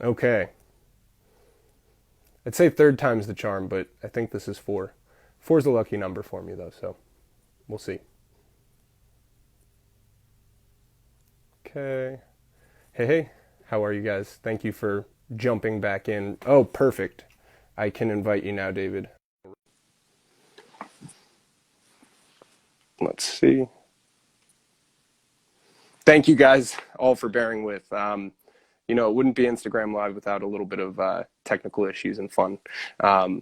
Okay. I'd say third time's the charm, but I think this is four. Four's a lucky number for me, though, so we'll see. Okay. Hey, hey. How are you guys? Thank you for jumping back in. Oh, perfect. I can invite you now, David. Let's see. Thank you guys all for bearing with. It wouldn't be Instagram Live without a little bit of technical issues and fun. Um,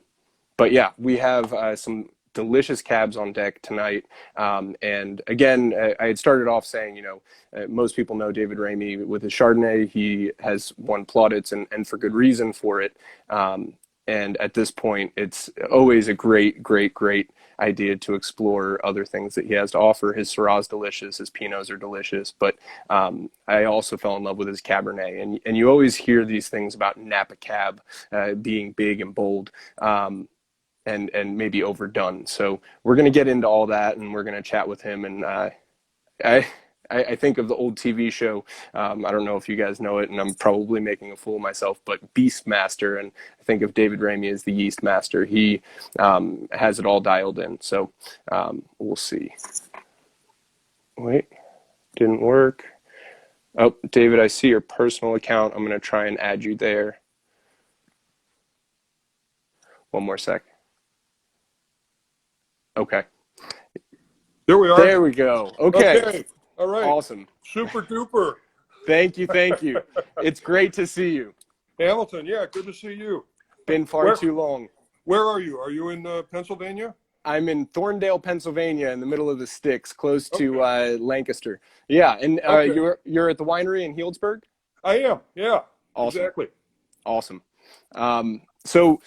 but yeah, we have some delicious cabs on deck tonight. And again, I had started off saying, most people know David Ramey with his Chardonnay. He has won plaudits and for good reason for it. And at this point, it's always a great, great, great idea to explore other things that he has to offer. His Syrah's delicious, his Pinots are delicious, but I also fell in love with his Cabernet. And you always hear these things about Napa Cab being big and bold. And maybe overdone. So we're going to get into all that, and we're going to chat with him. And I I think of the old TV show. I don't know if you guys know it, and I'm probably making a fool of myself, but Beastmaster, and I think of David Ramey as the yeast master. He has it all dialed in. So we'll see. Wait, didn't work. Oh, David, I see your personal account. I'm going to try and add you there. One more sec. Okay. There we are. There we go. Okay. Okay. All right. Awesome. Super duper. Thank you. Thank you. It's great to see you. Hamilton, yeah, good to see you. Been far too long. Where are you? Are you in Pennsylvania? I'm in Thorndale, Pennsylvania, in the middle of the sticks, close to Lancaster. Yeah, and you're at the winery in Healdsburg? I am, yeah. Awesome. Exactly. Awesome. So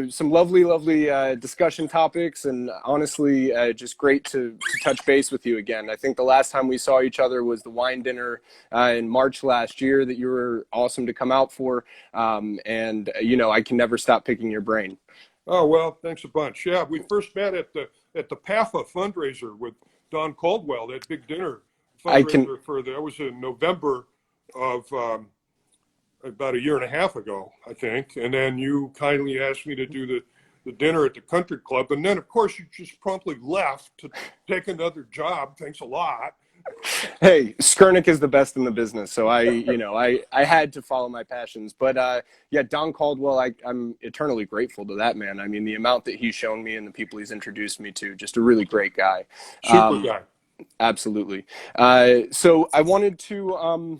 some lovely, lovely discussion topics, and honestly, just great to touch base with you again. I think the last time we saw each other was the wine dinner in March last year that you were awesome to come out for, and I can never stop picking your brain. Oh, well, thanks a bunch. Yeah, we first met at the PAFA fundraiser with Don Caldwell, that big dinner fundraiser that was in November of about a year and a half ago, I think. And then you kindly asked me to do the dinner at the country club. And then, of course, you just promptly left to take another job. Thanks a lot. Hey, Skurnick is the best in the business. So I had to follow my passions. But yeah, Don Caldwell, I'm eternally grateful to that man. I mean, the amount that he's shown me and the people he's introduced me to, just a really great guy. Super guy. Absolutely. So I wanted to,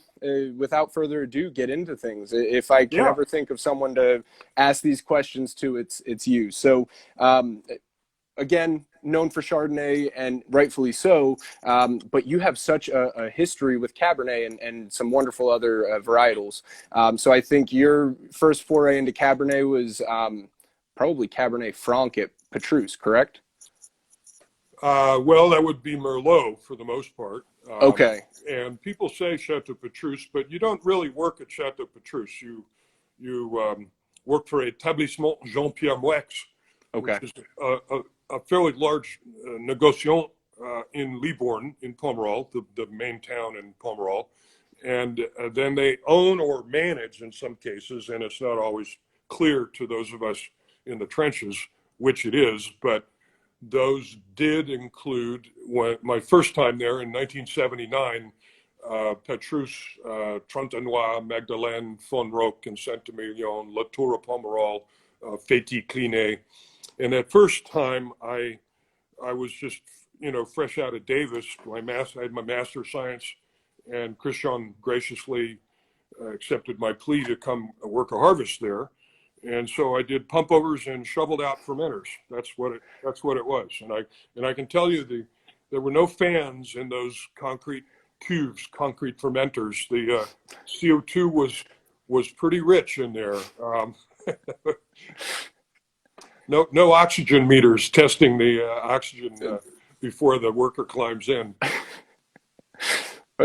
without further ado, get into things. If I can ever think of someone to ask these questions to, it's you. So again, known for Chardonnay, and rightfully so, but you have such a history with Cabernet and some wonderful other varietals. So I think your first foray into Cabernet was probably Cabernet Franc at Petrus, correct? Well, that would be Merlot for the most part. Okay. And people say Chateau Petrus, but you don't really work at Chateau Petrus. You work for Établissement Jean-Pierre Moueix, which is a fairly large negociant in Libourne, in Pomerol, the main town in Pomerol. And then they own or manage in some cases, and it's not always clear to those of us in the trenches which it is, but those did include, my first time there in 1979, Petrus, Trentanois, Magdeleine, Fonroque, and Saint-Emilion, La Tour of Pomerol, Féty, Clinet. And that first time, I was just, fresh out of Davis. I had my Master of Science, and Christian graciously accepted my plea to come work a harvest there. And so I did pump overs and shoveled out fermenters. That's what it was. And I can tell you there were no fans in those concrete cuves, concrete fermenters. The CO2 was pretty rich in there. No oxygen meters testing the oxygen before the worker climbs in.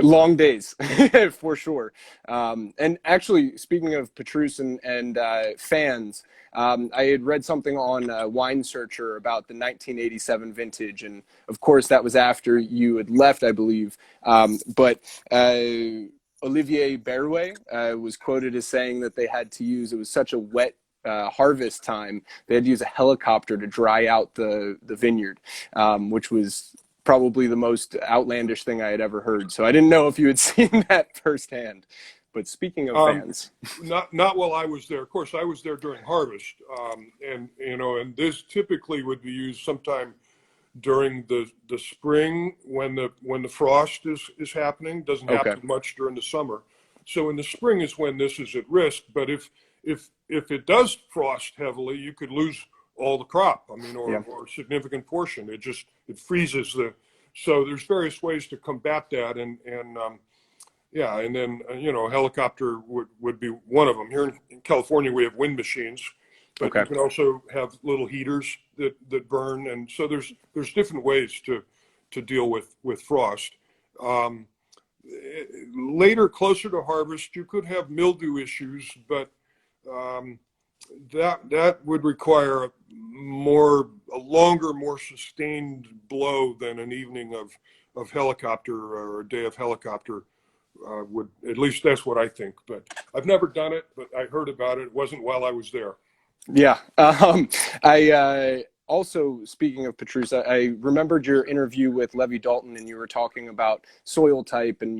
Long days, for sure. And actually, speaking of Petrus and fans, I had read something on Wine Searcher about the 1987 vintage. And of course, that was after you had left, I believe. But Olivier Berrouet was quoted as saying that they had to use, it was such a wet harvest time, they had to use a helicopter to dry out the vineyard, which was probably the most outlandish thing I had ever heard. So I didn't know if you had seen that firsthand. But speaking of fans, not while I was there. Of course, I was there during harvest, and and this typically would be used sometime during the spring when the frost is happening. Doesn't happen much during the summer. So in the spring is when this is at risk. But if it does frost heavily, you could lose all the crop. I mean, or a significant portion. It freezes the. So there's various ways to combat that, and then a helicopter would be one of them. Here in California, we have wind machines, but you can also have little heaters that burn, and so there's different ways to deal with frost. Later, closer to harvest, you could have mildew issues, but that would require a longer, more sustained blow than an evening of helicopter or a day of helicopter would. At least that's what I think. But I've never done it, but I heard about it. It wasn't while I was there. Yeah. I also, speaking of Petrus, I remembered your interview with Levy Dalton, and you were talking about soil type and,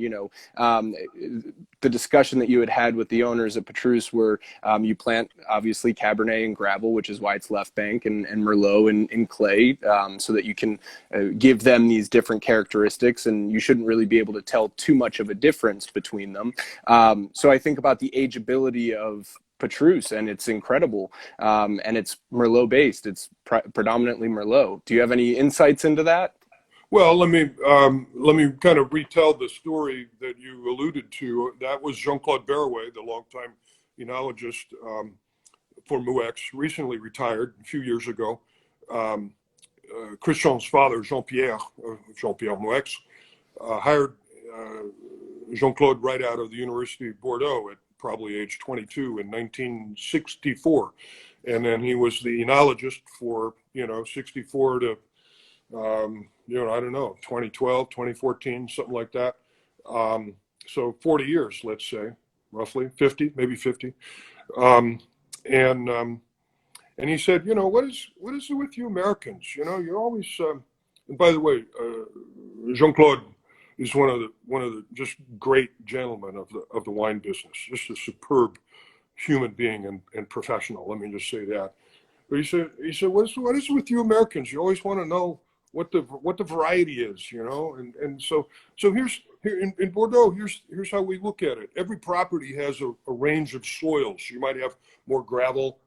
the discussion that you had with the owners at Petrus, where you plant, obviously, Cabernet in gravel, which is why it's left bank, and Merlot in clay, so that you can give them these different characteristics, and you shouldn't really be able to tell too much of a difference between them. So I think about the ageability of Petrus, and it's incredible, and it's Merlot based. It's predominantly Merlot. Do you have any insights into that? Well, let me kind of retell the story that you alluded to. That was Jean-Claude Berrouet, the longtime enologist for Mouex, recently retired a few years ago. Christian's father, Jean-Pierre Mouex, hired Jean-Claude right out of the University of Bordeaux at probably age 22 in 1964. And then he was the enologist for, 64 to, I don't know, 2012, 2014, something like that. So 40 years, let's say, roughly 50, maybe 50. And he said, what is it with you Americans? You're always, and by the way, Jean-Claude is one of the just great gentlemen of the wine business, just a superb human being and professional. Let me just say that. But he said, what is it with you Americans? You always want to know what the variety is, and so here in Bordeaux, here's how we look at it. Every property has a range of soils. You might have more gravel,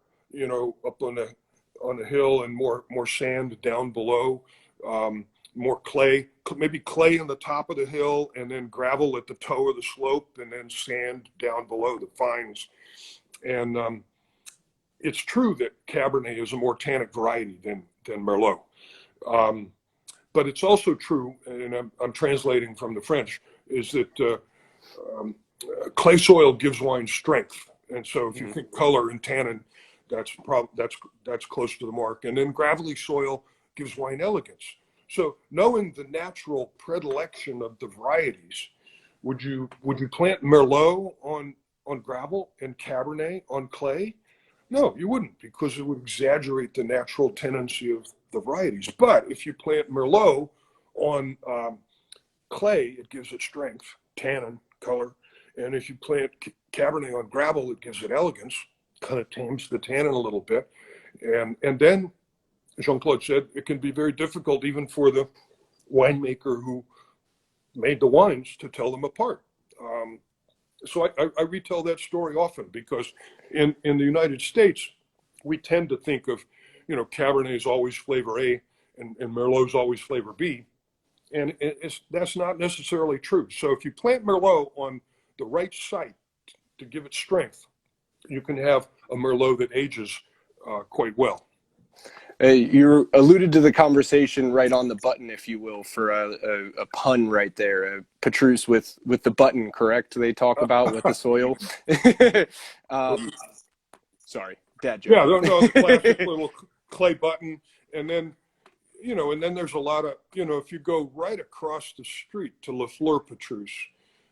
up on the hill, and more sand down below. More clay, maybe clay on the top of the hill, and then gravel at the toe of the slope, and then sand down below the fines. And it's true that Cabernet is a more tannic variety than Merlot. But it's also true, and I'm translating from the French, is that clay soil gives wine strength. And so if you think color and tannin, that's close to the mark. And then gravelly soil gives wine elegance. So knowing the natural predilection of the varieties, would you plant Merlot on gravel and Cabernet on clay? No, you wouldn't, because it would exaggerate the natural tendency of the varieties. But if you plant Merlot on clay, it gives it strength, tannin, color. And if you plant Cabernet on gravel, it gives it elegance, kind of tames the tannin a little bit. And then Jean-Claude said it can be very difficult even for the winemaker who made the wines to tell them apart. So I retell that story often, because in the United States, we tend to think of, Cabernet is always flavor A and Merlot is always flavor B. And that's not necessarily true. So if you plant Merlot on the right site to give it strength, you can have a Merlot that ages quite well. You alluded to the conversation right on the button, if you will, for a pun right there. Petrus with the button, correct? They talk about with the soil. Sorry, dad joke. Yeah, no, the classic little clay button, and then there's a lot of, if you go right across the street to La Fleur Petrus,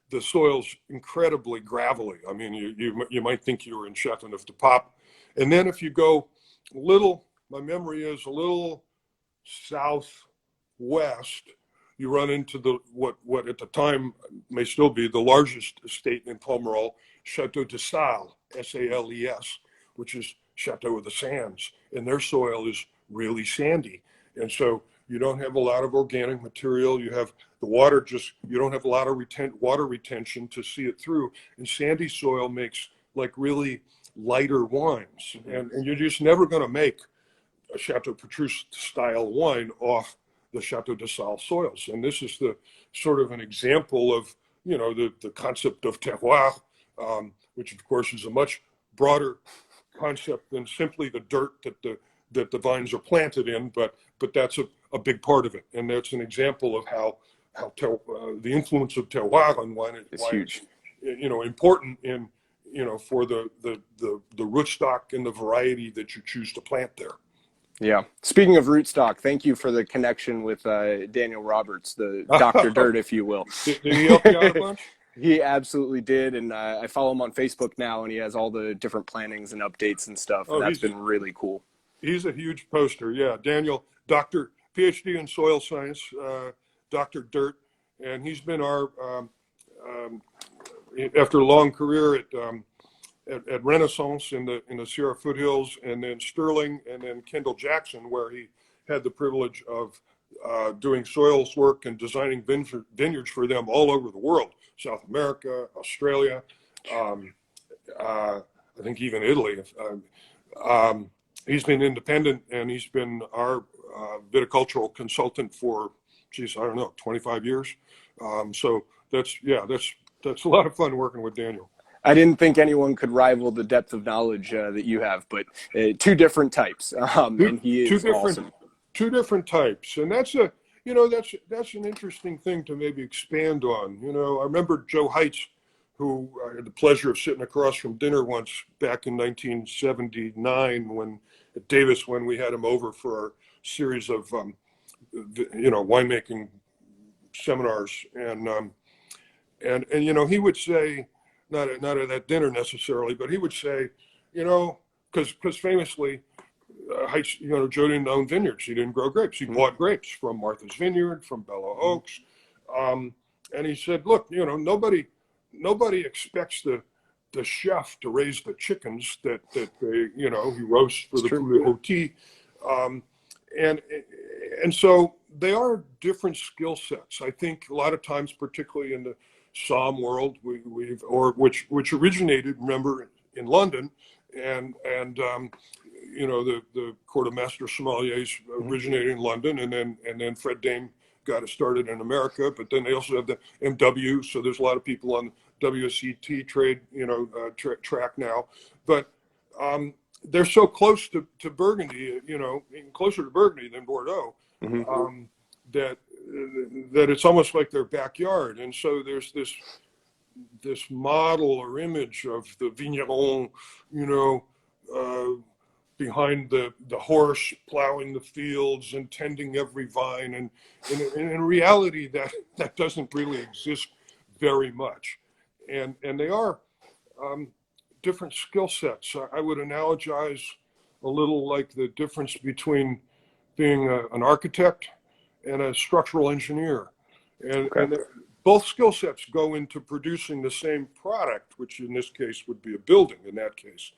the soil's incredibly gravelly. I mean, you might think you were in Châteauneuf-du-Pape. And then if you go a little, my memory is a little southwest, you run into what at the time may still be the largest estate in Pomerol, Chateau de Sol, Sales, which is Chateau of the Sands, and their soil is really sandy. And so you don't have a lot of organic material. You have the water, you don't have a lot of water retention to see it through. And sandy soil makes like really lighter wines. And you're just never going to make a Chateau Petrus style wine off the Chateau de Sol soils. And this is the sort of an example of, the concept of terroir, which of course is a much broader concept than simply the dirt that the vines are planted in, but that's a big part of it. And that's an example of how the influence of terroir on wine is huge. Important in, for the rootstock and the variety that you choose to plant there. Yeah. Speaking of rootstock, thank you for the connection with Daniel Roberts, the Dr. Dirt, if you will. Did he help you out a bunch? He absolutely did, and I follow him on Facebook now, and he has all the different plantings and updates and stuff, and that's been really cool. He's a huge poster, yeah. Daniel, PhD in soil science, Dr. Dirt, and he's been our, after a long career at Renaissance in the Sierra foothills, and then Sterling, and then Kendall Jackson, where he had the privilege of doing soils work and designing vineyards for them all over the world, South America, Australia, I think even Italy. He's been independent, and he's been our viticultural consultant for, 25 years. So that's a lot of fun working with Daniel. I didn't think anyone could rival the depth of knowledge that you have, but two different types, and he is awesome. Two different types, and that's an interesting thing to maybe expand on. I remember Joe Heitz, who I had the pleasure of sitting across from dinner once back in 1979 at Davis, when we had him over for our series of winemaking seminars, and he would say, not at that dinner necessarily, but he would say, because famously, Joe didn't own vineyards. He didn't grow grapes. He bought grapes from Martha's Vineyard, from Bella Oaks, and he said, "Look, nobody expects the chef to raise the chickens that they, he roasts for the poulet rôti, and so they are different skill sets. I think a lot of times, particularly in the Somme world, which originated, remember, in London, and the Court of Master Sommeliers originated in London, and then Fred Dame got it started in America. But then they also have the MW, so there's a lot of people on WSET trade, track now. But they're so close to Burgundy, closer to Burgundy than Bordeaux, that it's almost like their backyard. And so there's this model or image of the vigneron, behind the horse plowing the fields and tending every vine, and in reality that doesn't really exist very much, and they are different skill sets. I would analogize a little like the difference between being an architect and a structural engineer, and both skill sets go into producing the same product, which in this case would be a building in that case.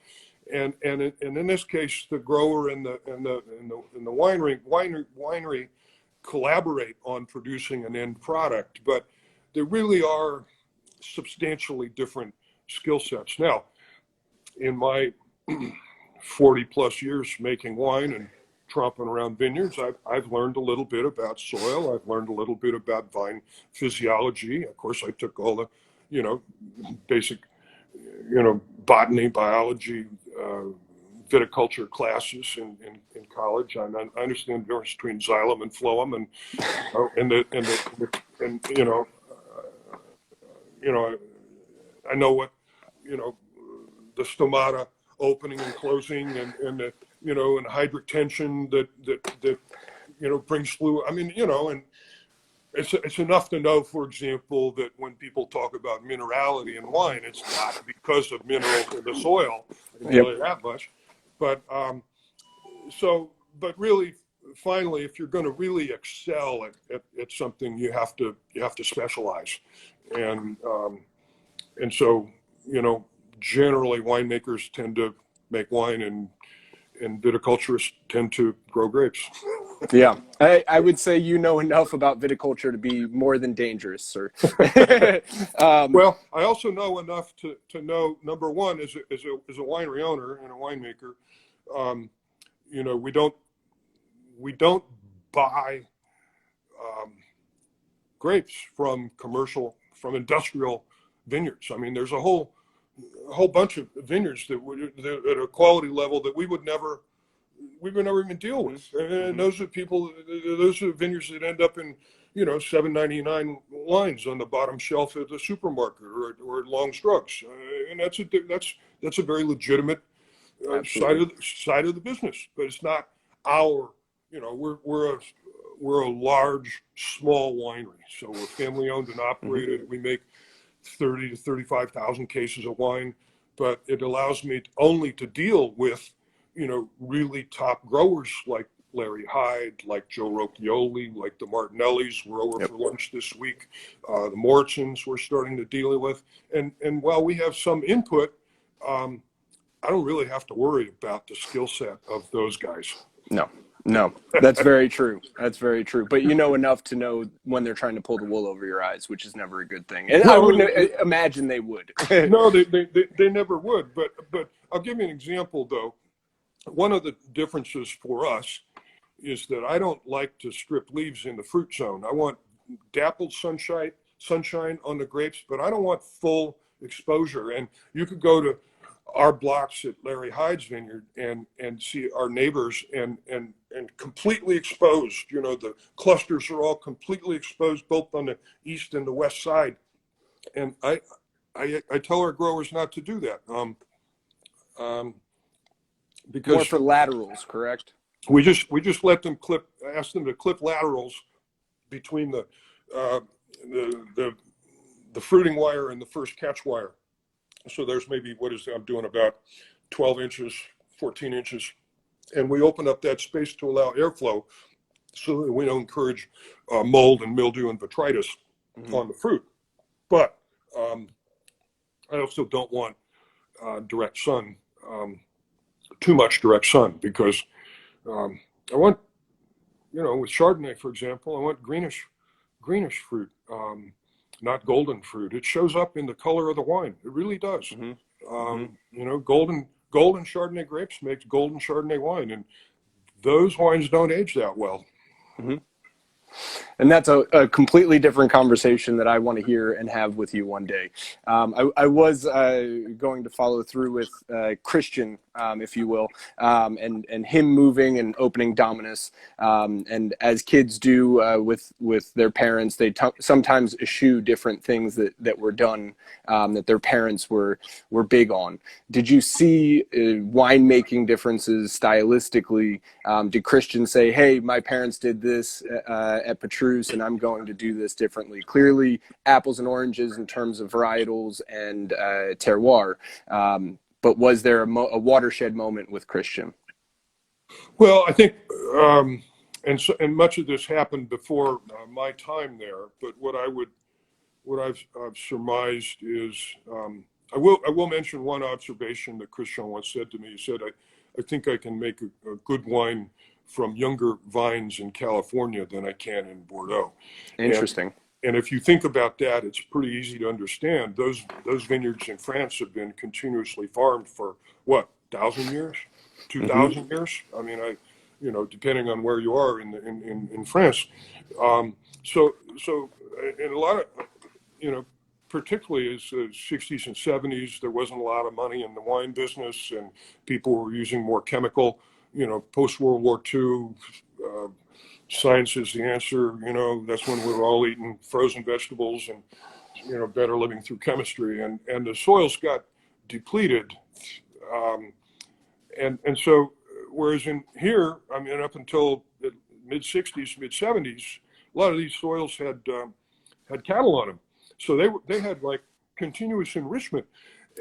And in this case, the grower and the winery collaborate on producing an end product, but there really are substantially different skill sets. Now, in my 40 plus years making wine and tromping around vineyards, I've learned a little bit about soil. I've learned a little bit about vine physiology. Of course, I took all the, basic, botany, biology, viticulture classes in college. I understand the difference between xylem and phloem, I know what, the stomata opening and closing, and the, and hydric tension that brings fluid. I mean, and it's enough to know, for example, that when people talk about minerality in wine, it's not because of minerals in the soil. I can tell Yep. you that much. But but really, finally, if you're going to really excel at something, you have to specialize, and and so generally winemakers tend to make wine, and viticulturists tend to grow grapes. Yeah, I would say you know enough about viticulture to be more than dangerous, sir. Well, I also know enough to know, number one, as a winery owner and a winemaker, um, we don't buy um, grapes from industrial vineyards. I mean, there's a whole bunch of vineyards that at a quality level that we would never even deal with. And Mm-hmm. those are vineyards that end up in, $7.99 lines on the bottom shelf at the supermarket or at Long Strugs. And that's a very legitimate Absolutely. side of the business, but it's not our, we're a large, small winery. So we're family owned and Mm-hmm. operated. We make 30 to 35,000 cases of wine, but it allows me only to deal with, really top growers like Larry Hyde, like Joe Rocchioli, like the Martinellis. We're over Yep. for lunch this week. The Morrisons we're starting to deal with. And while we have some input, um, I don't really have to worry about the skill set of those guys. No, no, that's very true. That's very true. But you know enough to know when they're trying to pull the wool over your eyes, which is never a good thing. And I No, wouldn't imagine they would. no, they never would. But I'll give you an example though. One of the differences for us is that I don't like to strip leaves in the fruit zone. I want dappled sunshine on the grapes, but I don't want full exposure. And you could go to our blocks at Larry Hyde's vineyard and see our neighbors and completely exposed. The clusters are all completely exposed, both on the east and the west side. And I tell our growers not to do that, um, More because for laterals, correct? we just ask them to clip laterals between uh, the the fruiting wire and the first catch wire. So there's maybe, I'm doing about 12 inches, 14 inches, and we open up that space to allow airflow so that we don't encourage mold and mildew and botrytis Mm-hmm. on the fruit. But um, I also don't want direct sun, too much direct sun, because I want, with Chardonnay, for example, I want greenish fruit, not golden fruit. It shows up in the color of the wine. It really does. Mm-hmm. Mm-hmm. Golden Chardonnay grapes makes golden Chardonnay wine, and those wines don't age that well. Mm-hmm. And that's a completely different conversation that I want to hear and have with you one day. I was going to follow through with Christian, if you will, and him moving and opening Dominus. And as kids do with their parents, they sometimes eschew different things that were done that their parents were big on. Did you see winemaking differences stylistically? Did Christian say, "Hey, my parents did this at Petrus, and I'm going to do this differently"? Clearly, apples and oranges in terms of varietals and terroir. But was there a watershed moment with Christian? Well, I think, and much of this happened before my time there. But what I've surmised is, I will mention one observation that Christian once said to me. He said, I think I can make a good wine from younger vines in California than I can in Bordeaux. And Interesting. and if you think about that, it's pretty easy to understand. Those vineyards in France have been continuously farmed for what, 1,000 years, two Mm-hmm. thousand years. I mean, depending on where you are in France. So in a lot of, particularly as the 60s and 70s, there wasn't a lot of money in the wine business, and people were using more chemical. Post World War II, science is the answer. That's when we were all eating frozen vegetables and better living through chemistry, and the soils got depleted, and so whereas in here, I mean, up until the mid 60s, mid 70s, lot of these soils had cattle on them, so they had like continuous enrichment,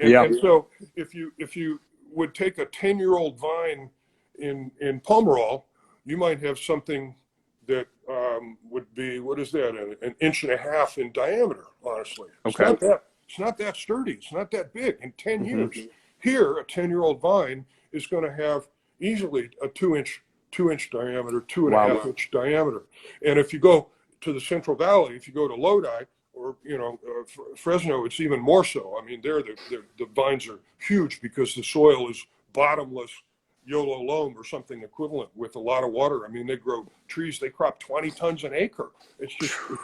and so if you would take a 10-year-old vine in Pomerol, you might have something that would be, what is that, an inch and a half in diameter. Honestly, it's not that sturdy. It's not that big. In 10 years, here a 10-year-old vine is going to have easily a two-inch diameter, 2.5-inch diameter. And if you go to the Central Valley, if you go to Lodi or Fresno, it's even more so. I mean, there the vines are huge because the soil is bottomless YOLO loam or something equivalent with a lot of water. I mean, they grow trees, they crop 20 tons an acre. It's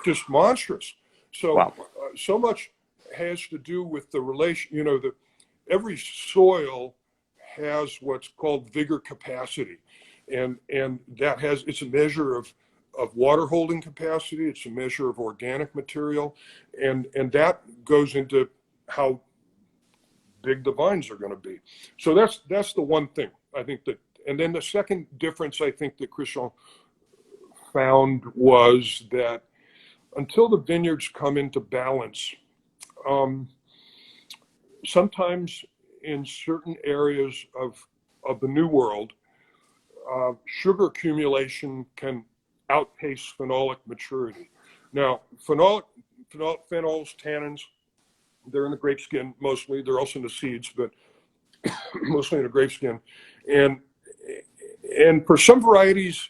just monstrous. So so much has to do with the relation, every soil has what's called vigor capacity. And it's a measure of water holding capacity. It's a measure of organic material. And that goes into how big the vines are going to be. So that's the one thing I think that, and then the second difference I think that Christian found was that until the vineyards come into balance, sometimes in certain areas of the New World, sugar accumulation can outpace phenolic maturity. Now, phenols, tannins, they're in the grape skin mostly. They're also in the seeds, but mostly in the grape skin. And for some varieties,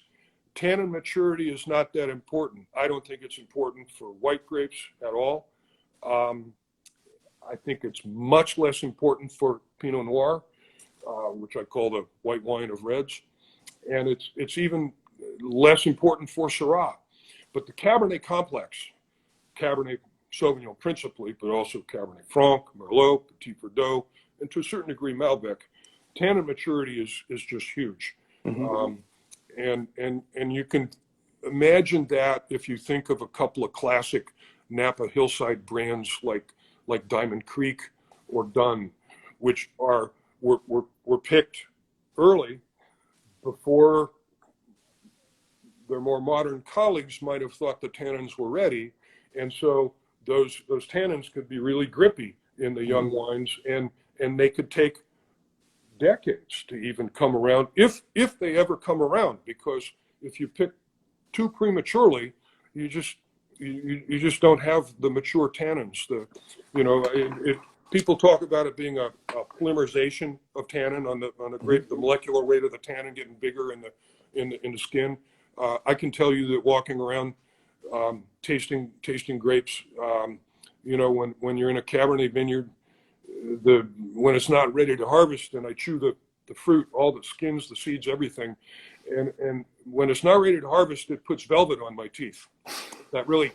tannin maturity is not that important. I don't think it's important for white grapes at all. I think it's much less important for Pinot Noir, which I call the white wine of reds. And it's even less important for Syrah. But the Cabernet complex, Cabernet Sauvignon principally, but also Cabernet Franc, Merlot, Petit Verdot, and to a certain degree Malbec, tannin maturity is just huge. And you can imagine that if you think of a couple of classic Napa hillside brands like Diamond Creek or Dunn, which were picked early before their more modern colleagues might have thought the tannins were ready. And so those tannins could be really grippy in the young wines, and they could take decades to even come around, if they ever come around, because if you pick too prematurely, you just don't have the mature tannins. People talk about it being a polymerization of tannin on the grape, the molecular weight of the tannin getting bigger in the skin. I can tell you that walking around tasting grapes, when you're in a Cabernet vineyard, when it's not ready to harvest, and I chew the fruit, all the skins, the seeds, everything, and when it's not ready to harvest, it puts velvet on my teeth. That really,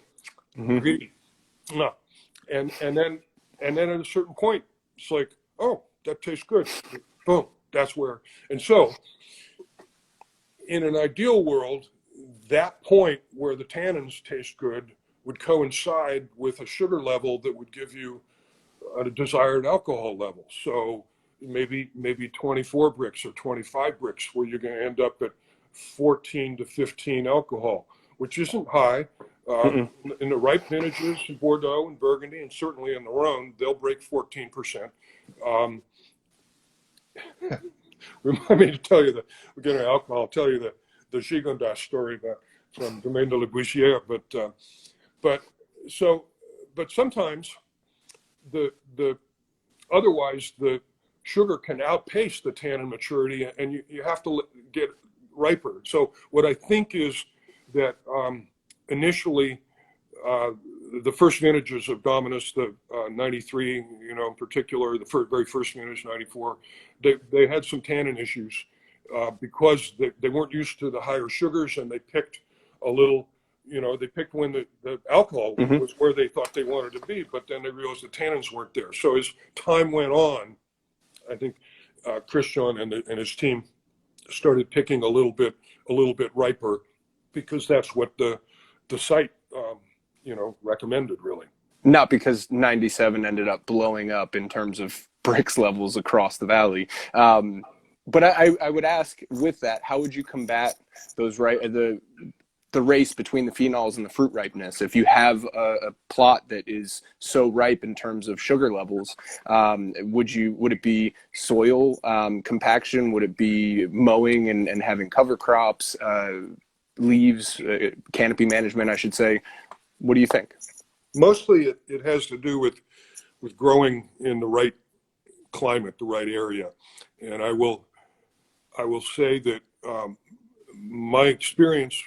really, no. And then at a certain point, it's like, oh, that tastes good. Boom, that's where. And so, in an ideal world, that point where the tannins taste good would coincide with a sugar level that would give you a desired alcohol level. So maybe 24 bricks or 25 bricks, where you're going to end up at 14 to 15 alcohol, which isn't high. In the ripe vintages, in Bordeaux and Burgundy, and certainly in the Rhone, they'll break 14%. Remind me to tell you that we're getting alcohol. I'll tell you the Gigondas story from Domaine de la Buissière. But sometimes otherwise the sugar can outpace the tannin maturity, and you have to get riper. So what I think is that initially the first vintages of Dominus, the 93, in particular, the very first vintage, 94, they had some tannin issues because they weren't used to the higher sugars, and they picked a little, they picked when the alcohol was where they thought they wanted to be, but then they realized the tannins weren't there. So as time went on, I think Christian and his team started picking a little bit riper, because that's what the site recommended, really. Not because 97 ended up blowing up in terms of bricks levels across the valley. But I would ask, with that, how would you combat those the race between the phenols and the fruit ripeness. If you have a plot that is so ripe in terms of sugar levels, would it be soil compaction? Would it be mowing and having cover crops, leaves, canopy management, I should say? What do you think? Mostly it has to do with growing in the right climate, the right area. And I will say that my experience,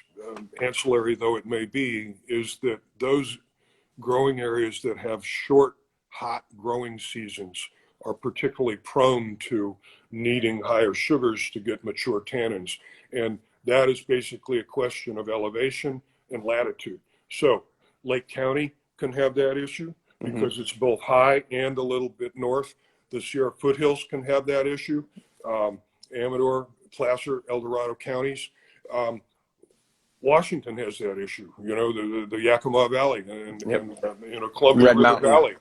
ancillary though it may be, is that those growing areas that have short, hot growing seasons are particularly prone to needing higher sugars to get mature tannins. And that is basically a question of elevation and latitude. So Lake County can have that issue because it's both high and a little bit north. The Sierra foothills can have that issue. Amador, Placer, El Dorado counties. Washington has that issue, you know, the Yakima Valley and you know, Columbia Red River Mountain Valley.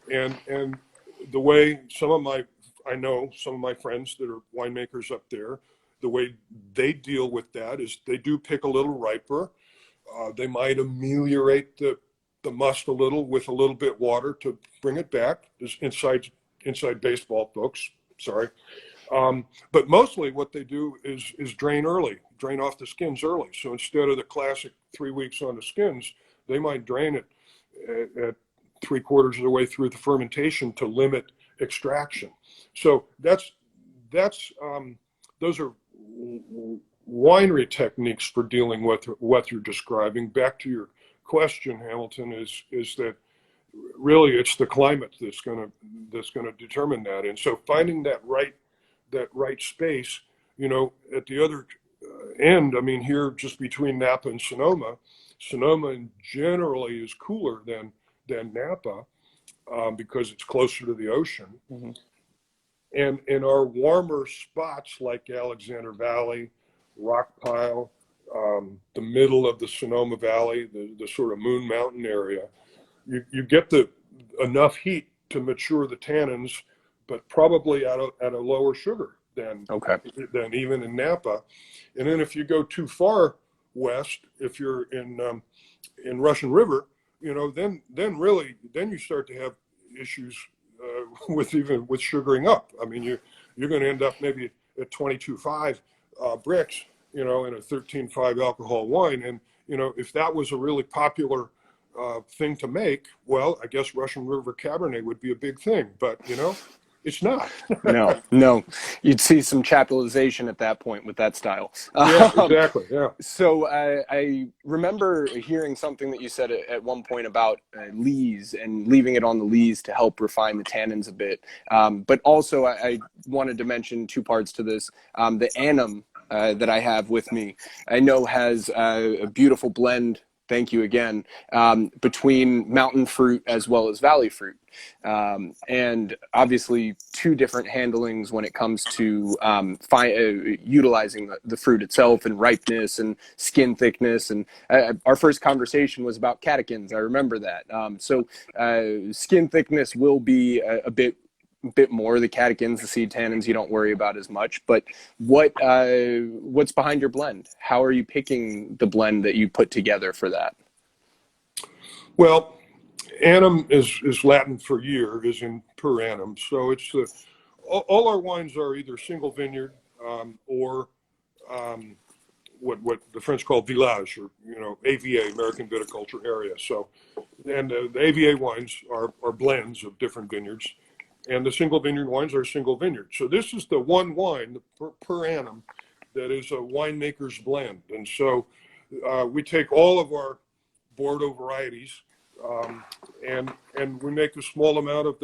And the way I know some of my friends that are winemakers up there, the way they deal with that is they do pick a little riper. They might ameliorate the must a little with a little bit water to bring it back. There's inside baseball, folks. Sorry. But mostly what they do is drain off the skins early. So instead of the classic 3 weeks on the skins, they might drain it at 3/4 of the way through the fermentation to limit extraction. So those are winery techniques for dealing with what you're describing. Back to your question, Hamilton, is that really it's the climate that's going to determine that. And so finding that right space, you know, at the other end, I mean, here just between Napa and Sonoma generally is cooler than Napa because it's closer to the ocean. Mm-hmm. And in our warmer spots like Alexander Valley, Rock Pile, the middle of the Sonoma Valley, the sort of Moon Mountain area, you get enough heat to mature the tannins, but probably at a lower sugar than even in Napa. And then if you go too far west, if you're in Russian River, you know, then you start to have issues with sugaring up. I mean, you're going to end up maybe at 22.5 bricks, you know, in a 13.5 alcohol wine. And you know, if that was a really popular thing to make, well, I guess Russian River Cabernet would be a big thing. But you know, it's not. No. You'd see some chaptalization at that point with that style. Yeah, exactly. Yeah. So I remember hearing something that you said at one point about lees and leaving it on the lees to help refine the tannins a bit. But also I wanted to mention two parts to this. The annum that I have with me, I know has a beautiful blend. Thank you again, between mountain fruit as well as valley fruit. And obviously two different handlings when it comes to utilizing the fruit itself and ripeness and skin thickness. And our first conversation was about catechins. I remember that. So skin thickness will be a bit more. The catechins, the seed tannins, you don't worry about as much. But what's behind your blend? How are you picking the blend that you put together for that? Well, annum is Latin for year, is in per annum. So it's all our wines are either single vineyard or what the French call village, or you know, AVA, American Viticulture Area. So, and the AVA wines are blends of different vineyards. And the single vineyard wines are single vineyard. So this is the one wine per annum that is a winemaker's blend. And so we take all of our Bordeaux varieties and we make a small amount of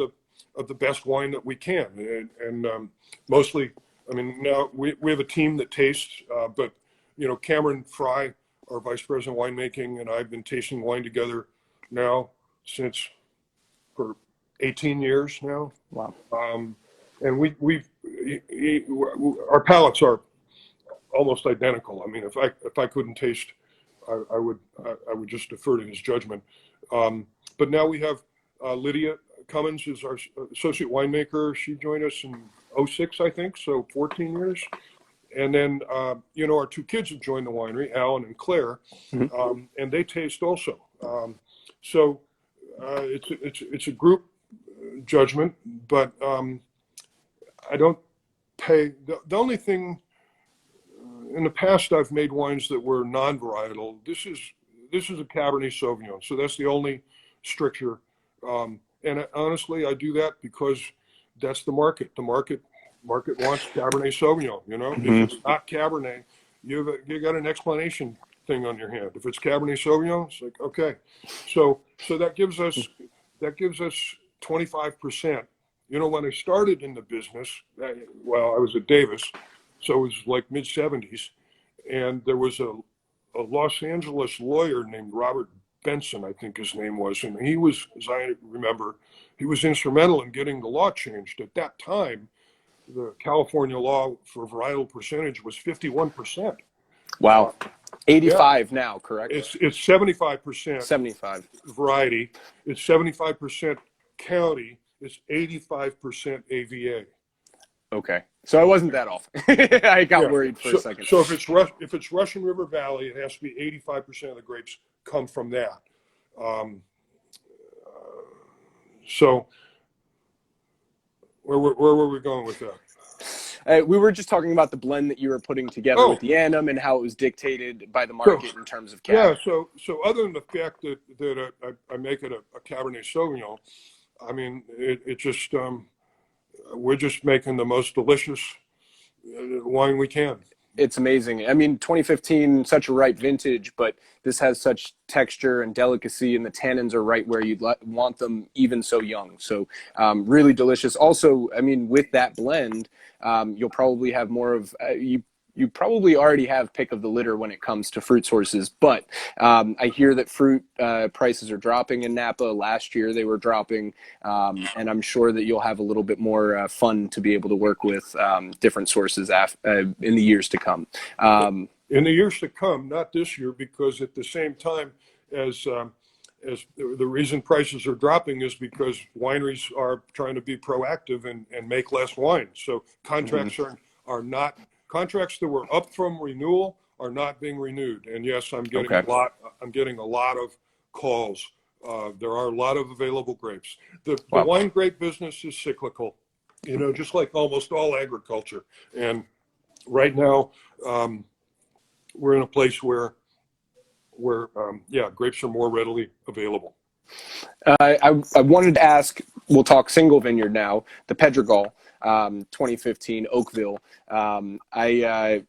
the best wine that we can. And mostly, I mean, now we have a team that tastes, but you know, Cameron Fry, our vice president of winemaking, and I've been tasting wine together now for 18 years now. Wow. And our palates are almost identical. I mean, if I couldn't taste, I would just defer to his judgment. But now we have Lydia Cummins is our associate winemaker. She joined us in 06, I think, so 14 years. And then, our two kids have joined the winery, Alan and Claire, and they taste also. So it's a group judgment, but I don't pay. The only thing in the past I've made wines that were non-varietal. This is a Cabernet Sauvignon, so that's the only stricture. And honestly, I do that because that's the market. The market wants Cabernet Sauvignon. If it's not Cabernet, you got an explanation thing on your hand. If it's Cabernet Sauvignon, it's like, okay. So that gives us 25%. When I started in the business, I was at Davis, so it was like mid-70s, and there was a Los Angeles lawyer named Robert Benson, I think his name was, and he was, as I remember, he was instrumental in getting the law changed. At that time, the California law for varietal percentage was 51%. Wow. 85 now, correct? It's 75%. 75. Variety. It's 75% county. It's 85% AVA. Okay. So I wasn't that off. I got worried for a second. So if it's Russian River Valley, it has to be 85% of the grapes come from that. So where were we going with that? We were just talking about the blend that you were putting together with the annum and how it was dictated by the market in terms of cab. Yeah. So other than the fact that I make it a Cabernet Sauvignon, I mean, it just we're just making the most delicious wine we can. It's amazing. I mean, 2015, such a ripe vintage, but this has such texture and delicacy, and the tannins are right where you'd want them, even so young. So really delicious. Also, I mean, with that blend, you'll probably have more of you probably already have pick of the litter when it comes to fruit sources, but I hear that fruit prices are dropping in Napa. Last year they were dropping, and I'm sure that you'll have a little bit more fun to be able to work with different sources in the years to come. In the years to come, not this year, because at the same time as the reason prices are dropping is because wineries are trying to be proactive and make less wine. So contracts contracts that were up from renewal are not being renewed. And yes, I'm getting a lot of calls. There are a lot of available grapes. The wine grape business is cyclical, just like almost all agriculture. And right now, we're in a place where grapes are more readily available. I wanted to ask, we'll talk single vineyard now, the Pedregal, 2015 Oakville. I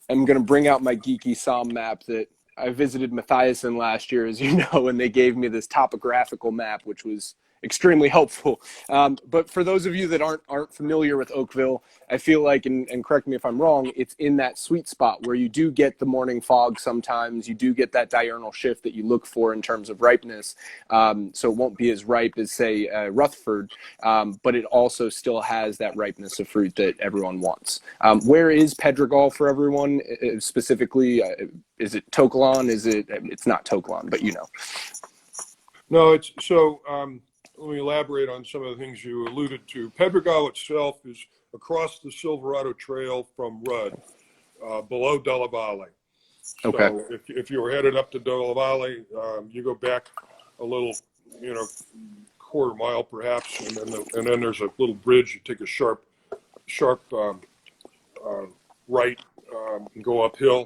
am going to bring out my geeky SOM map that I visited Mathiasen last year, as you know, and they gave me this topographical map, which was extremely helpful. But for those of you that aren't familiar with Oakville, I feel like, and correct me if I'm wrong, it's in that sweet spot where you do get the morning fog sometimes, you do get that diurnal shift that you look for in terms of ripeness. So it won't be as ripe as, say, Rutherford, but it also still has that ripeness of fruit that everyone wants. Where is Pedregal for everyone specifically? Is it Tokelon? It's not Tokelon, but you know. No, it's so. Let me elaborate on some of the things you alluded to. Pedregal itself is across the Silverado Trail from Rudd, below Della Valle. So if you were headed up to Della Valle, you go back a little, quarter mile perhaps, and then there's a little bridge. You take a sharp right and go uphill.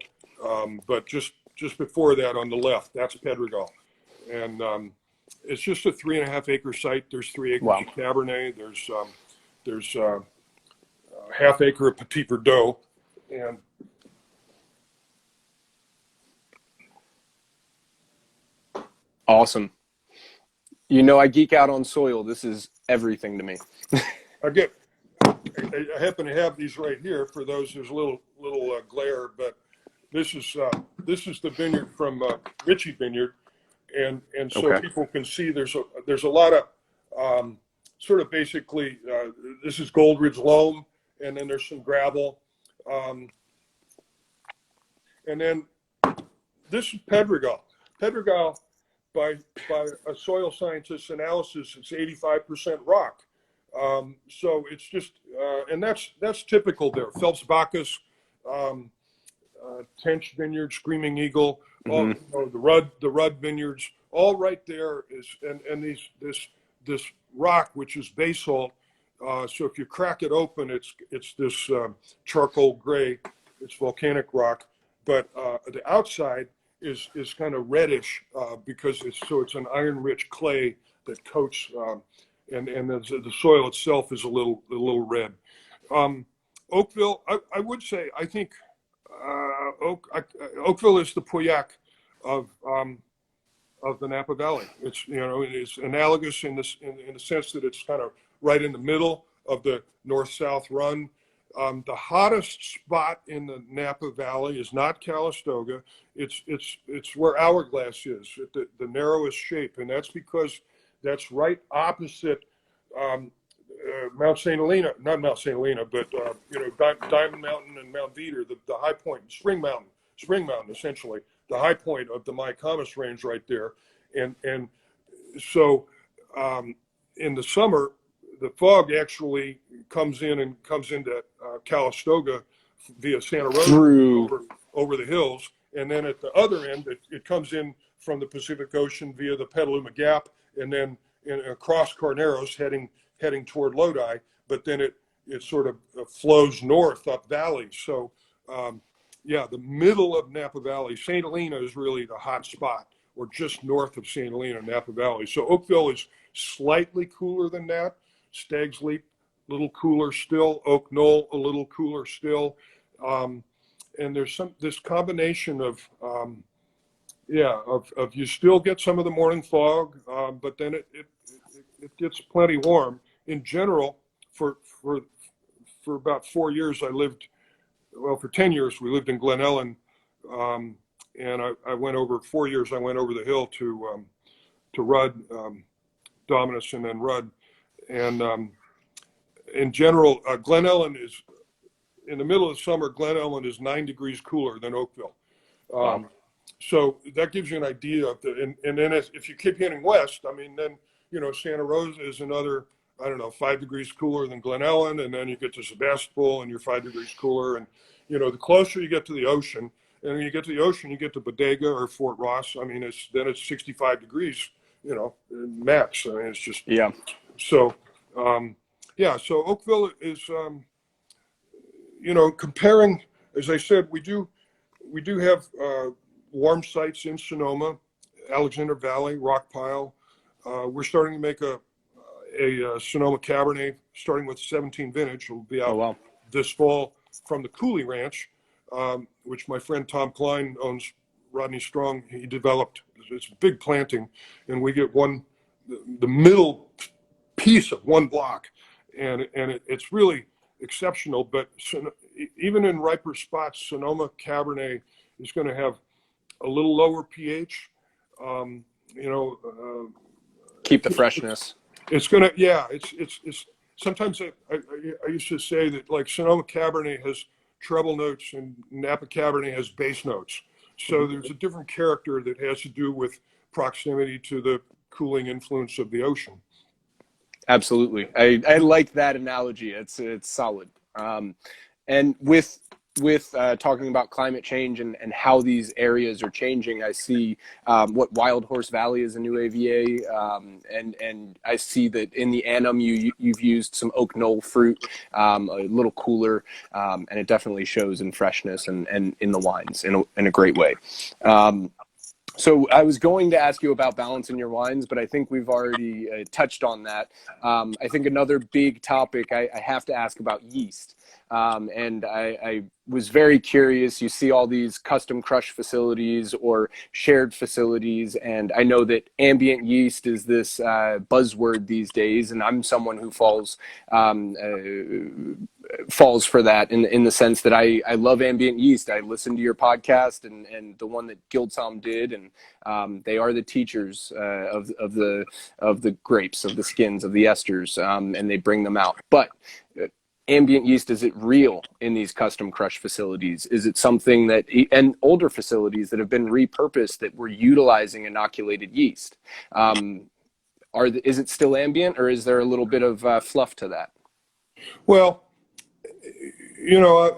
But just before that on the left, that's Pedregal. And it's just a 3.5 acre site. There's 3 acres of Cabernet. There's half acre of Petit Verdot, and awesome. I geek out on soil. This is everything to me. I happen to have these right here for those. There's a little glare, but this is the vineyard from Ritchie Vineyard. And so people can see there's a lot of sort of basically this is Gold Ridge loam, and then there's some gravel, and then this is Pedregal. Pedregal, by a soil scientist's analysis, it's 85% rock. So it's just and that's typical there. Phelps Bacchus, Tench Vineyard, Screaming Eagle, all, Mm-hmm. you know, the Rudd Vineyards, all right there is, and this rock, which is basalt. So if you crack it open, it's this charcoal gray. It's volcanic rock, but the outside is kind of reddish because it's an iron-rich clay that coats, and the soil itself is a little red. Oakville, I would say, I think Oakville is the Pauillac of the Napa Valley. It's, you know, it's analogous in this in the sense that it's kind of right in the middle of the north-south run. The hottest spot in the Napa Valley is not Calistoga. It's where Hourglass is, at the narrowest shape, and that's because that's right opposite Mount St. Helena, not Mount St. Helena, but you know, Diamond Mountain and Mount Veeder, the high point, Spring Mountain, essentially the high point of the Mayacamas range right there, and so in the summer, the fog actually comes into Calistoga via Santa Rosa Through. over the hills, and then at the other end, it comes in from the Pacific Ocean via the Petaluma Gap, and then across Carneros heading toward Lodi, but then it sort of flows north up valley. So yeah, the middle of Napa Valley, St. Helena is really the hot spot, or just north of St. Helena, Napa Valley. So Oakville is slightly cooler than that. Stag's Leap, a little cooler still. Oak Knoll, a little cooler still. And there's this combination of you still get some of the morning fog, but then it gets plenty warm. In general, for about 4 years, for 10 years, we lived in Glen Ellen, and I went over 4 years. I went over the hill to Rudd, Dominus, and then Rudd. And in general, Glen Ellen is, in the middle of summer, Glen Ellen is 9 degrees cooler than Oakville. Wow. So that gives you an idea of and then if you keep heading west, I mean, then, you know, Santa Rosa is another, I don't know, 5 degrees cooler than Glen Ellen, and then you get to Sebastopol and you're 5 degrees cooler. And, you know, the closer you get to the ocean, and when you get to the ocean, you get to Bodega or Fort Ross. I mean, it's 65 degrees, you know, max. I mean, it's just, Yeah. so, so Oakville is, you know, comparing, as I said, we do have warm sites in Sonoma, Alexander Valley, Rockpile. We're starting to make a Sonoma Cabernet, starting with 17 vintage. It'll be out Oh, wow. this fall from the Cooley Ranch, which my friend Tom Klein owns. Rodney Strong, he developed. It's a big planting, and we get the middle piece of one block, and it's really exceptional. But even in riper spots, Sonoma Cabernet is going to have a little lower pH. You know, Keep the freshness. it's gonna, yeah. It's sometimes I used to say that, like, Sonoma Cabernet has treble notes and Napa Cabernet has bass notes. So there's a different character that has to do with proximity to the cooling influence of the ocean. Absolutely. I like that analogy. It's solid. And with talking about climate change and how these areas are changing, I see what Wild Horse Valley is a new AVA, and I see that in the Annam you've used some Oak Knoll fruit, a little cooler, and it definitely shows in freshness and in the wines in a great way. So I was going to ask you about balance in your wines, but I think we've already touched on that. I think another big topic I have to ask about yeast. And I was very curious. You see all these custom crush facilities or shared facilities, and I know that ambient yeast is this buzzword these days, and I'm someone who falls for that in the sense that I love ambient yeast. I listened to your podcast and the one that Guildsom did, and they are the teachers of the grapes, of the skins, of the esters, and they bring them out. But ambient yeast, is it real in these custom crush facilities? Is it something that, and older facilities that have been repurposed that were utilizing inoculated yeast? Is it still ambient, or is there a little bit of fluff to that? Well, you know,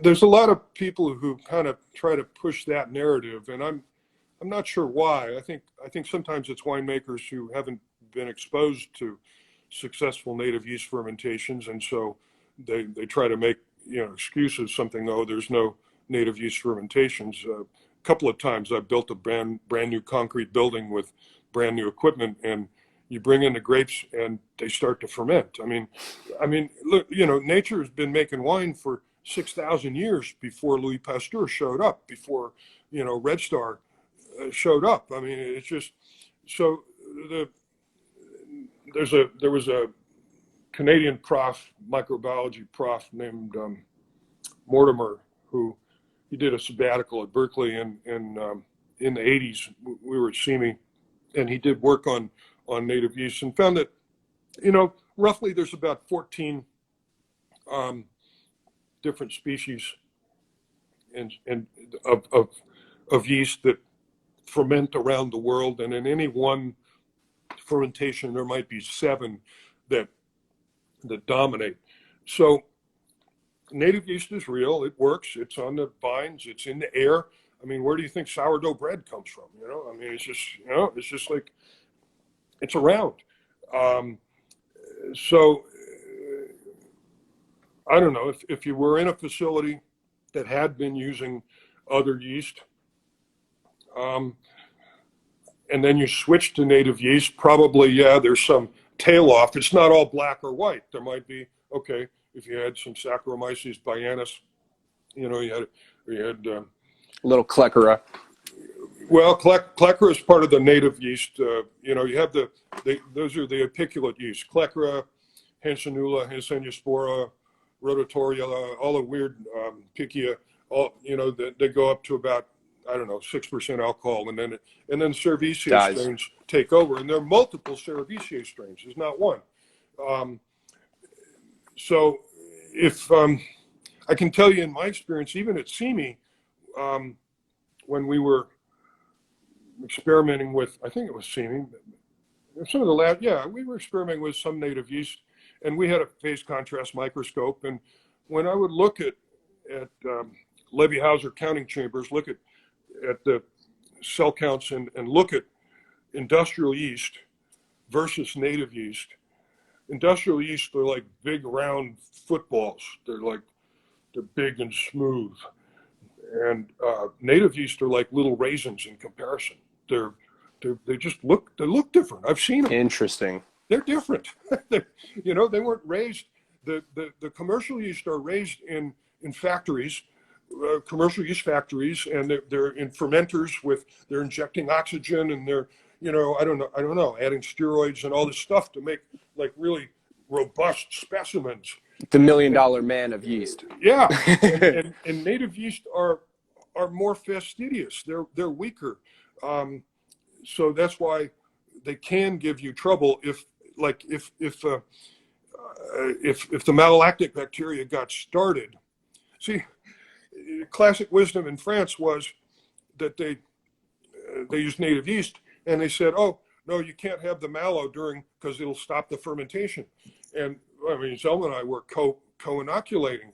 there's a lot of people who kind of try to push that narrative, and I'm not sure why. I think sometimes it's winemakers who haven't been exposed to successful native yeast fermentations, and so they try to make, you know, excuses, something, oh, there's no native yeast fermentations. A couple of times I've built a brand new concrete building with brand new equipment, and you bring in the grapes and they start to ferment. I mean, look, you know, nature has been making wine for 6,000 years before Louis Pasteur showed up, before, you know, Red Star showed up. I mean, it's just so there was a Canadian prof, microbiology prof named Mortimer, who he did a sabbatical at Berkeley in the 80s. We were at CME, and he did work on native yeast and found that, you know, roughly there's about 14 different species and of yeast that ferment around the world, and in any one fermentation there might be 7 that dominate. So native yeast is real. It works. It's on the vines. It's in the air. I mean, where do you think sourdough bread comes from? You know, I mean, it's just, you know, it's just like, it's around. So I don't know, if you were in a facility that had been using other yeast, and then you switch to native yeast, probably, yeah, there's some tail off. It's not all black or white. There might be, okay, if you had some Saccharomyces bianus, you know, you had A little Clecera. well, Clecera is part of the native yeast. You know, you have those are the apiculate yeast: Clecera, Hansenula, Hanseniospora, Rhodotorula, all the weird Pichia. All, you know, they go up to about, I don't know, 6% alcohol, and then Cerevisiae strains take over, and there are multiple Cerevisiae strains. There's not one. So if I can tell you in my experience, even at CME, when we were experimenting with, I think it was CME, some of the lab, yeah, we were experimenting with some native yeast, and we had a phase contrast microscope, and when I would look at Levy-Hauser counting chambers, look at the cell counts and look at industrial yeast versus native yeast. Industrial yeast are like big round footballs. They're big and smooth. And native yeast are like little raisins in comparison. They just look different. I've seen them. Interesting. They're different. You know, they weren't raised. The commercial yeast are raised in factories, commercial yeast factories, and they're in fermenters they're injecting oxygen, and they're, you know, I don't know, adding steroids and all this stuff to make like really robust specimens. The $1 million man of yeast. Yeah, and native yeast are more fastidious. They're weaker, so that's why they can give you trouble if the malolactic bacteria got started. See, classic wisdom in France was that they used native yeast, and they said, oh no, you can't have the mallow because it'll stop the fermentation. And I mean, Zelma and I were co-inoculating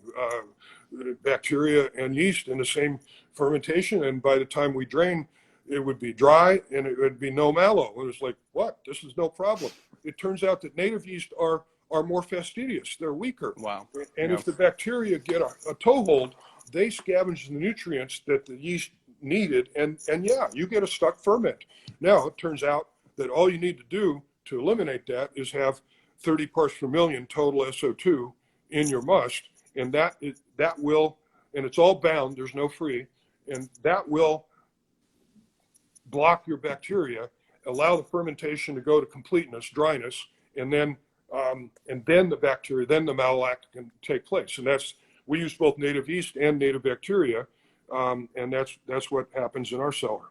bacteria and yeast in the same fermentation, and by the time we drained, it would be dry and it would be no mallow. It was like, what? This is no problem. It turns out that native yeast are more fastidious. They're weaker. Wow. And if the bacteria get a toehold, they scavenge the nutrients that the yeast needed, and yeah, you get a stuck ferment. Now, it turns out that all you need to do to eliminate that is have 30 parts per million total SO2 in your must, and that will, and it's all bound, there's no free, and that will block your bacteria, allow the fermentation to go to completeness, dryness, and then the bacteria, then the malolactic can take place. And we use both native yeast and native bacteria, and that's what happens in our cellar.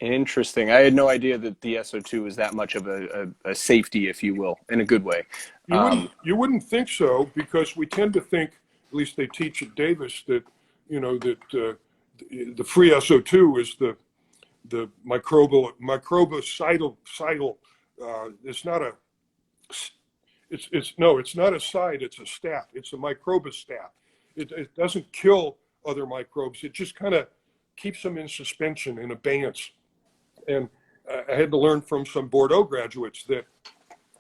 Interesting. I had no idea that the SO2 was that much of a safety, if you will, in a good way. You wouldn't think so, because we tend to think, at least they teach at Davis, that, you know, that the free SO2 is the microbicidal. It's not a. It's not a side. It's a stat. It's a microbostat, it doesn't kill other microbes. It just kind of keeps them in suspension, in abeyance. And I had to learn from some Bordeaux graduates that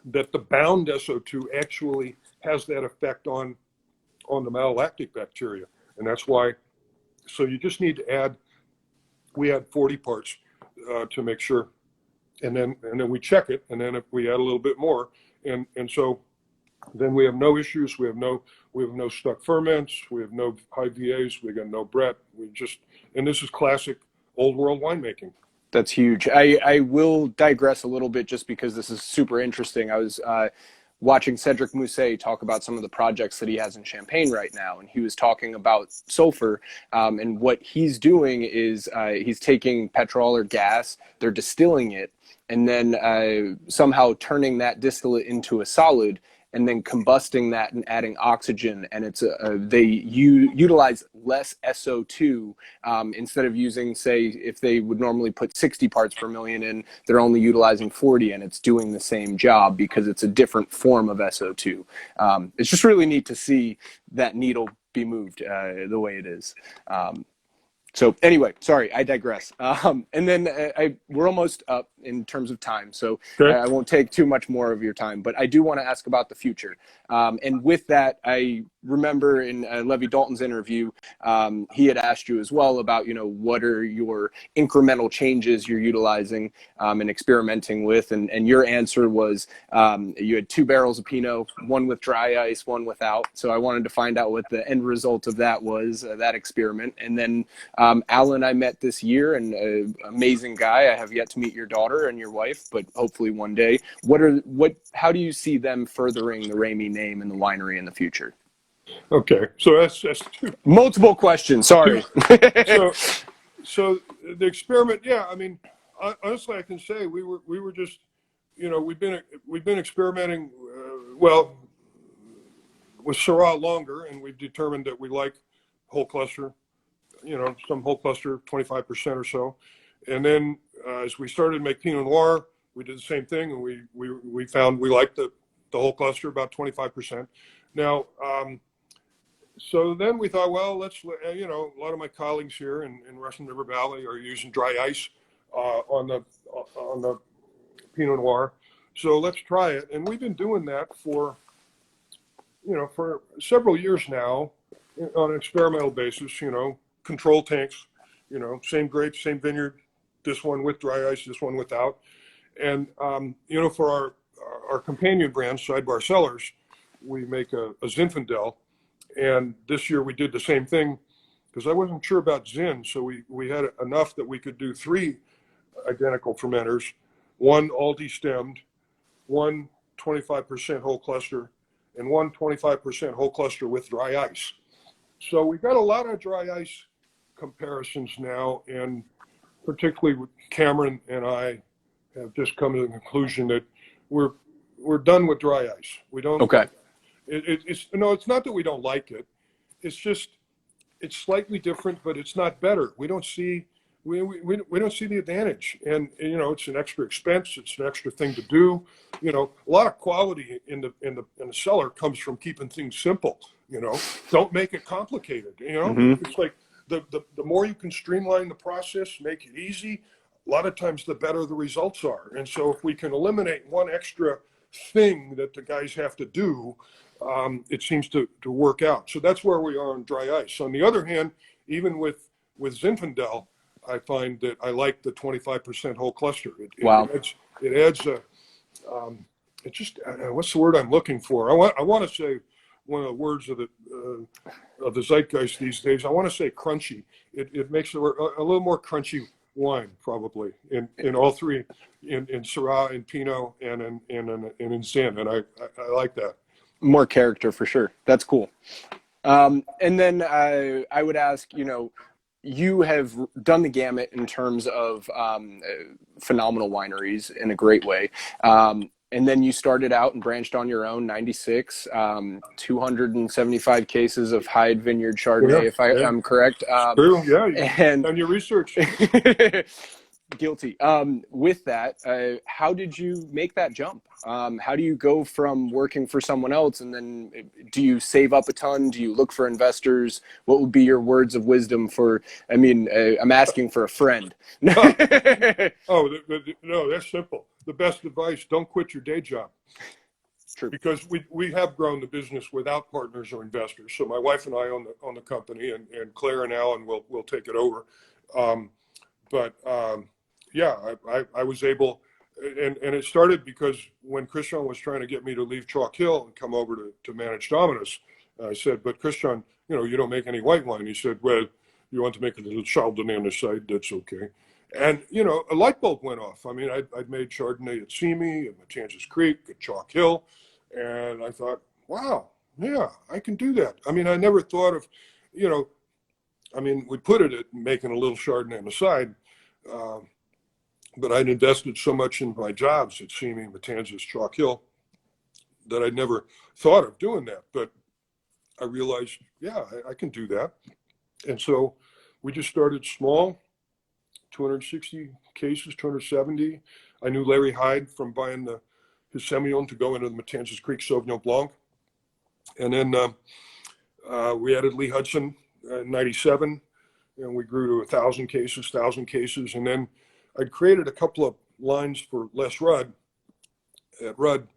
the bound SO2 actually has that effect on the malolactic bacteria. And that's why, so you just need to add, we add 40 parts to make sure. And then we check it. And then if we add a little bit more, and so then we have no issues. We have no stuck ferments. We have no high VAs. We got no Brett. And this is classic old world winemaking. That's huge. I will digress a little bit just because this is super interesting. I was watching Cedric Mousset talk about some of the projects that he has in Champagne right now, and he was talking about sulfur, and what he's doing is he's taking petrol or gas, they're distilling it, and then somehow turning that distillate into a solid, and then combusting that and adding oxygen, and it's they utilize less SO2 instead of using, say, if they would normally put 60 parts per million in, they're only utilizing 40, and it's doing the same job because it's a different form of SO2. It's just really neat to see that needle be moved the way it is. So anyway, sorry, I digress. And then we're almost up in terms of time, so Okay. I won't take too much more of your time, but I do want to ask about the future. And with that, I remember in Levy Dalton's interview, he had asked you as well about, what are your incremental changes you're utilizing and experimenting with, and your answer was you had 2 barrels of Pinot, one with dry ice, one without. So I wanted to find out what the end result of that was, that experiment. And then Alan I met this year, and amazing guy. I have yet to meet your daughter and your wife, but hopefully one day. How do you see them furthering the Ramey name and the winery in the future? Okay, so that's two. Multiple questions. Sorry. So the experiment, yeah. I mean, honestly, I can say we were just, we've been experimenting well with Syrah longer, and we've determined that we like whole cluster. Some whole cluster, 25% or so. And then as we started to make Pinot Noir, we did the same thing, and we found we liked the whole cluster, about 25%. Now, so then we thought, well, let's, a lot of my colleagues here in Russian River Valley are using dry ice on the Pinot Noir. So let's try it. And we've been doing that for several years now on an experimental basis, control tanks, same grapes, same vineyard, this one with dry ice, this one without. And, for our companion brand, Sidebar Cellars, we make a Zinfandel. And this year we did the same thing because I wasn't sure about Zin. So we had enough that we could do 3 identical fermenters, one all destemmed, one 25% whole cluster, and one 25% whole cluster with dry ice. So we've got a lot of dry ice comparisons now, and particularly with Cameron and I have just come to the conclusion that we're done with dry ice. We don't. Okay. It's not that we don't like it. It's just it's slightly different, but it's not better. We don't see the advantage, and it's an extra expense. It's an extra thing to do. A lot of quality in the cellar comes from keeping things simple. Don't make it complicated. Mm-hmm. It's like the more you can streamline the process, make it easy, a lot of times the better the results are. And so if we can eliminate one extra thing that the guys have to do, it seems to work out. So that's where we are on dry ice. On the other hand, even with Zinfandel, I find that I like the 25% whole cluster. Wow. It adds a, it just, what's the word I'm looking for? I want to say one of the words of the zeitgeist these days. I want to say crunchy. It makes it a little more crunchy wine, probably in all 3, in Syrah, in Pinot, and in Zin, and I like that. More character for sure. That's cool. And then I would ask, you have done the gamut in terms of phenomenal wineries in a great way. And then you started out and branched on your own, 96, 275 cases of Hyde Vineyard Chardonnay, if I'm correct. True, yeah. And your research. Guilty. With that, how did you make that jump? How do you go from working for someone else, and then do you save up a ton? Do you look for investors? What would be your words of wisdom for? I mean, I'm asking for a friend. Oh, no, that's simple. The best advice: don't quit your day job. True. Because we have grown the business without partners or investors. So my wife and I own the company, and Claire and Alan will take it over. Yeah, I was able, and it started because when Christian was trying to get me to leave Chalk Hill and come over to manage Dominus, I said, but Christian, you don't make any white wine. He said, well, you want to make a little Chardonnay on the side, that's okay. And, a light bulb went off. I mean, I'd made Chardonnay at Simi, at Matanzas Creek, at Chalk Hill. And I thought, wow, yeah, I can do that. I mean, I never thought of, we put it at making a little Chardonnay on the side. But I'd invested so much in my jobs at Simi, Matanzas, Chalk Hill, that I'd never thought of doing that. But I realized, yeah, I can do that. And so we just started small, 260 cases, 270. I knew Larry Hyde from buying his Semillon to go into the Matanzas Creek Sauvignon Blanc. And then we added Lee Hudson in 97, and we grew to 1,000 cases. And then I'd created a couple of lines for Les Rudd at Rudd,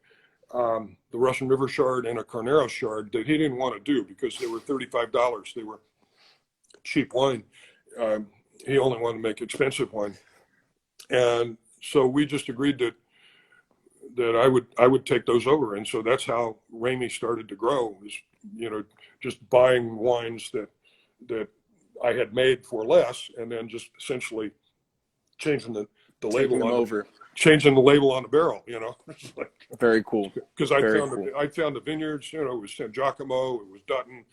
the Russian River Shard and a Carnero Shard that he didn't want to do because they were $35. They were cheap wine. He only wanted to make expensive wine. And so we just agreed that I would take those over. And so that's how Ramey started to grow, is, just buying wines that I had made for less, and then just essentially changing the label changing the label on the barrel, Like, very cool. Because I found the vineyards, it was San Giacomo, it was Dutton,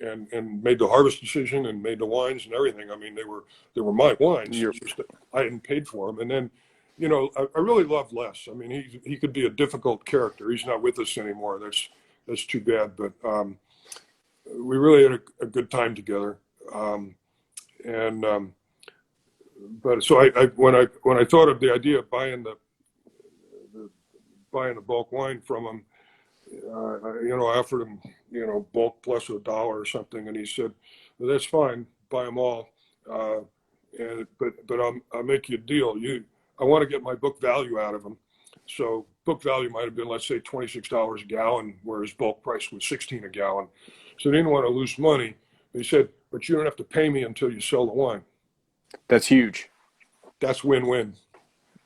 and made the harvest decision and made the wines and everything. I mean, they were my wines. Just I hadn't paid for them. And then, I really love Les. I mean, he could be a difficult character. He's not with us anymore. That's too bad. But we really had a good time together. But so when I thought of the idea of buying the bulk wine from him, I offered him, bulk plus $1 or something, and he said, well, that's fine, buy them all, but I'll make you a deal. I want to get my book value out of them. So book value might have been, let's say, $26 a gallon, whereas bulk price was $16 a gallon. So they didn't want to lose money. He said, but you don't have to pay me until you sell the wine. That's huge. That's win-win.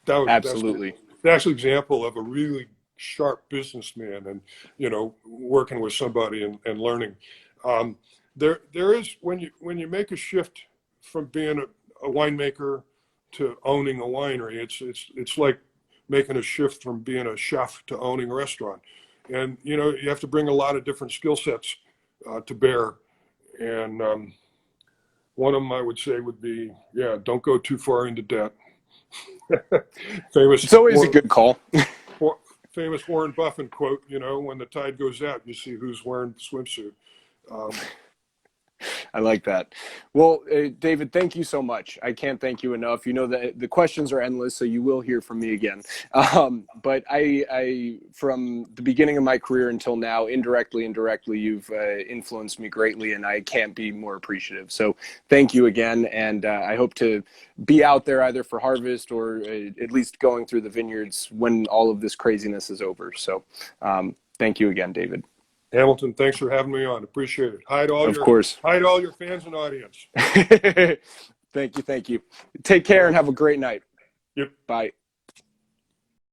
Absolutely. That's an example of a really sharp businessman and, working with somebody and learning. There is, when you make a shift from being a winemaker to owning a winery, it's like making a shift from being a chef to owning a restaurant. And, you have to bring a lot of different skill sets to bear. And one of them I would say would be, don't go too far into debt. It's always a good call. Famous Warren Buffett quote, when the tide goes out, you see who's wearing the swimsuit. I like that. Well, David, thank you so much. I can't thank you enough. The questions are endless, so you will hear from me again. But I, from the beginning of my career until now, indirectly, you've influenced me greatly, and I can't be more appreciative. So thank you again, and I hope to be out there either for harvest or at least going through the vineyards when all of this craziness is over. So thank you again, David. Hamilton, thanks for having me on. Appreciate it. Hide all your fans and audience. Thank you. Take care and have a great night. Yep. Bye.